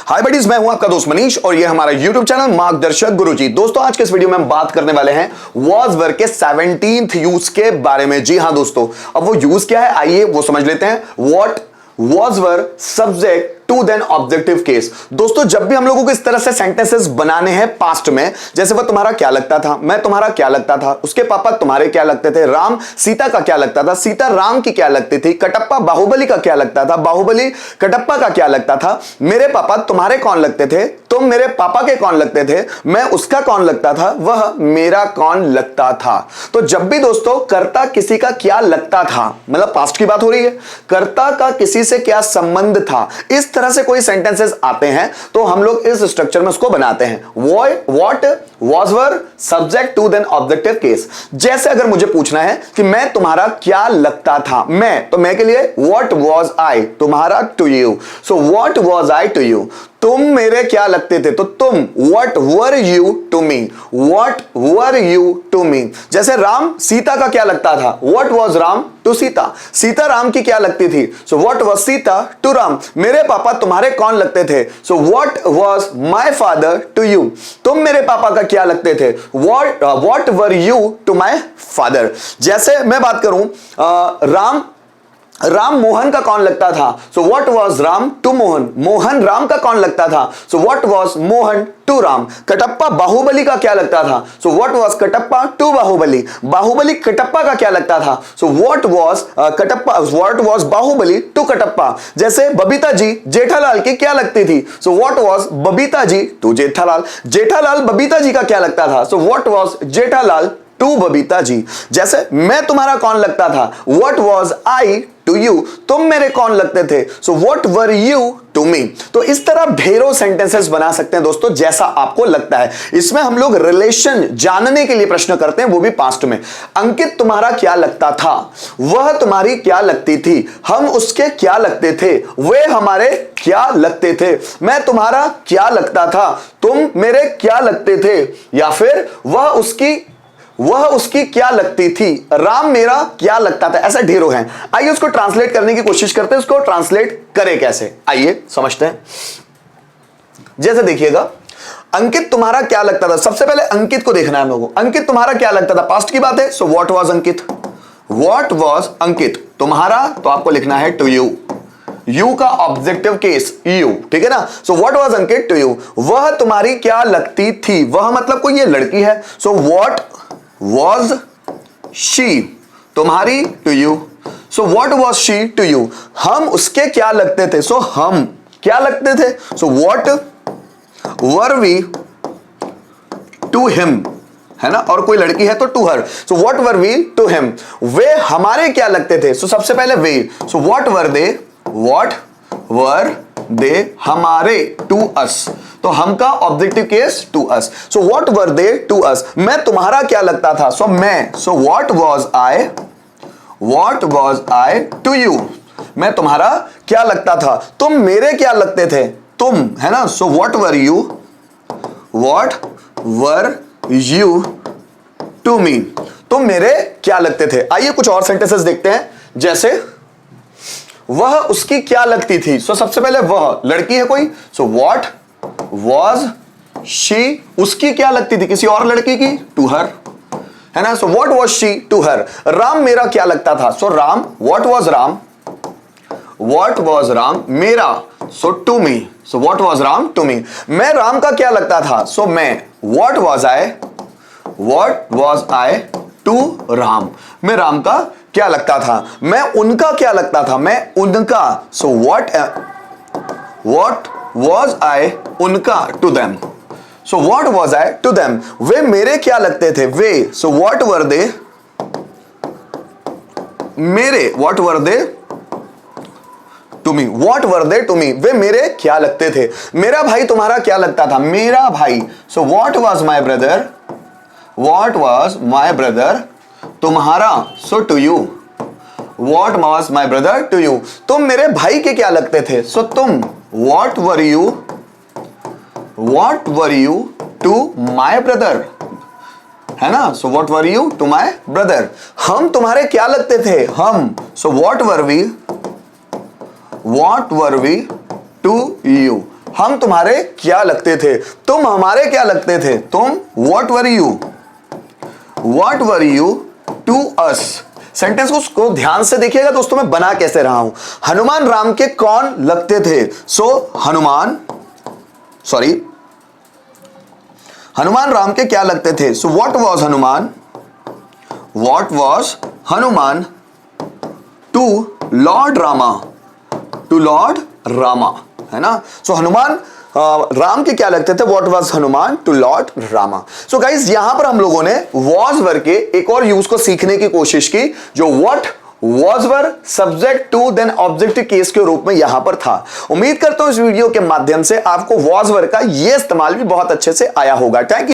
हाय buddies, मैं हूं आपका दोस्त मनीष और ये हमारा YouTube चैनल मार्गदर्शक गुरुजी। दोस्तों, आज के इस वीडियो में हम बात करने वाले हैं वॉज वर के 17th यूज के बारे में। जी हां दोस्तों, अब वो यूज क्या है आइए वो समझ लेते हैं। What was were subject to then objective case. दोस्तों, जब भी हम लोगों को इस तरह से सेंटेंसेस बनाने हैं पास्ट में, जैसे वह तुम्हारा क्या लगता था, मैं तुम्हारा क्या लगता था, उसके पापा तुम्हारे क्या लगते थे, राम सीता का क्या लगता था, सीता राम की क्या लगती थी, कटप्पा बाहुबली का क्या लगता था, बाहुबली कटप्पा का क्या लगता था, मेरे पापा तुम्हारे कौन लगते थे, तुम मेरे पापा के कौन लगते थे, मैं उसका कौन लगता था, वह मेरा कौन लगता था। तो जब भी दोस्तों कर्ता किसी का क्या लगता था, मतलब पास्ट की बात हो रही है, कर्ता का किसी से क्या संबंध था, इस तरह से कोई सेंटेंसेस आते हैं तो हम लोग इस स्ट्रक्चर में उसको बनाते हैं। What was were subject to then objective case. जैसे अगर मुझे पूछना है कि मैं तुम्हारा क्या लगता था, मैं, तो मैं के लिए व्हाट वॉज आई, तुम्हारा to you. So what was I to you, तुम मेरे क्या लगते थे, तो तुम, what were you to me, what were you to me. जैसे राम सीता का क्या लगता था, what was Ram to Sita, Sita Ram की क्या लगती थी, so what was Sita to Ram. मेरे पापा तुम्हारे कौन लगते थे, so what was my father to you, तुम मेरे पापा का क्या लगते थे, what were you to my father. जैसे मैं बात करूं राम मोहन का कौन लगता था, so what was Ram to Mohan, Mohan Ram का कौन लगता था, so what was Mohan to Ram. Kattappa Baahubali का क्या लगता था, so what was Kattappa to Baahubali, Baahubali Kattappa का क्या लगता था, so what was Baahubali to Kattappa. जैसे बबीता जी जेठालाल की क्या लगती थी, so what was Babita ji to Jethalal, Jethalal Babita ji का क्या लगता था, so what was Jethalal to Babita ji. जैसे मैं तुम्हारा कौन लगता था, what was I to you, तुम मेरे कौन लगते थे, so what were you to me. तो इस तरह ढेरों सेंटेंसेस बना सकते हैं दोस्तों, जैसा आपको लगता है। इसमें हम लोग रिलेशन जानने के लिए प्रश्न करते हैं, वो भी पास्ट में। अंकित तुम्हारा क्या लगता था, वह तुम्हारी क्या लगती थी, हम उसके क्या लगते थे, वे हमारे क्या लगते थे, मैं तुम्हारा क्या लगता था, तुम मेरे क्या लगते थे, या फिर वह उसकी क्या लगती थी, राम मेरा क्या लगता था। ऐसा ढेरों हैं। आइए उसको ट्रांसलेट करने की कोशिश करते हैं। उसको ट्रांसलेट करें कैसे, आइए समझते हैं। जैसे देखिएगा, अंकित तुम्हारा क्या लगता था, सबसे पहले अंकित को देखना है हम लोगों को। अंकित तुम्हारा क्या लगता था, पास्ट की बात है, so what was Ankit, what was Ankit. तुम्हारा तो आपको लिखना है टू यू, यू का ऑब्जेक्टिव केस यू, ठीक है ना। So what was Ankit to you, वह तुम्हारी क्या लगती थी, वह मतलब कोई ये लड़की है, सो व्हाट was she, तुम्हारी to you, so what was she to you। हम उसके क्या लगते थे, सो हम क्या लगते थे, so what were we to him, है ना, और कोई लड़की है तो to her, so what were we to him. वे हमारे क्या लगते थे, सो सबसे पहले वे, सो व्हाट वर दे हमारे टू अस, तो हम का objective case to us, so what were they to us. मैं तुम्हारा क्या लगता था, सो मैं, so what was I to you, मैं तुम्हारा क्या लगता था। तुम मेरे क्या लगते थे, तुम, है ना, so what were you to me, तुम मेरे क्या लगते थे। आइए कुछ और सेंटेंसेस देखते हैं। जैसे वह उसकी क्या लगती थी, सो सबसे पहले वह लड़की है कोई, सो व्हाट वॉज शी, उसकी क्या लगती थी किसी और लड़की की, टू हर, है ना, so what was she to her. Ram मेरा क्या लगता था, so Ram, what was Ram मेरा, so to me, so what was Ram to me. मैं राम का क्या लगता था, सो मैं, what was I to Ram, मैं राम का क्या लगता था। मैं उनका क्या लगता था, मैं उनका, सो व्हाट वॉज आई उनका to them, so what was I to them. वे मेरे क्या लगते थे, वे, सो व्हाट वर दे मेरे, what were they to me, वे मेरे क्या लगते थे। मेरा भाई तुम्हारा क्या लगता था, मेरा भाई, so what was my brother तुम्हारा, so to you, what was my brother to you. तुम मेरे भाई के क्या लगते थे, सो तुम, what were you to my brother, है ना, so what were you to my brother. हम तुम्हारे क्या लगते थे, हम, so what were we to you, हम तुम्हारे क्या लगते थे, तुम हमारे क्या लगते थे, तुम what were you to us. Sentence को उसको ध्यान से देखिएगा दोस्तों, मैं बना कैसे रहा हूं। हनुमान राम के कौन लगते थे, हनुमान राम के क्या लगते थे, so what was Hanuman to Lord Rama, है ना। सो हनुमान राम के क्या लगते थे, what was Hanuman to Lord Rama. So guys यहां पर हम लोगों ने वॉज वर्ब के एक और यूज को सीखने की कोशिश की, जो what was verb subject to then objective case के रूप में यहां पर था। उम्मीद करता हूं इस वीडियो के माध्यम से आपको वॉज वर्ब का यह इस्तेमाल भी बहुत अच्छे से आया होगा। Thank you.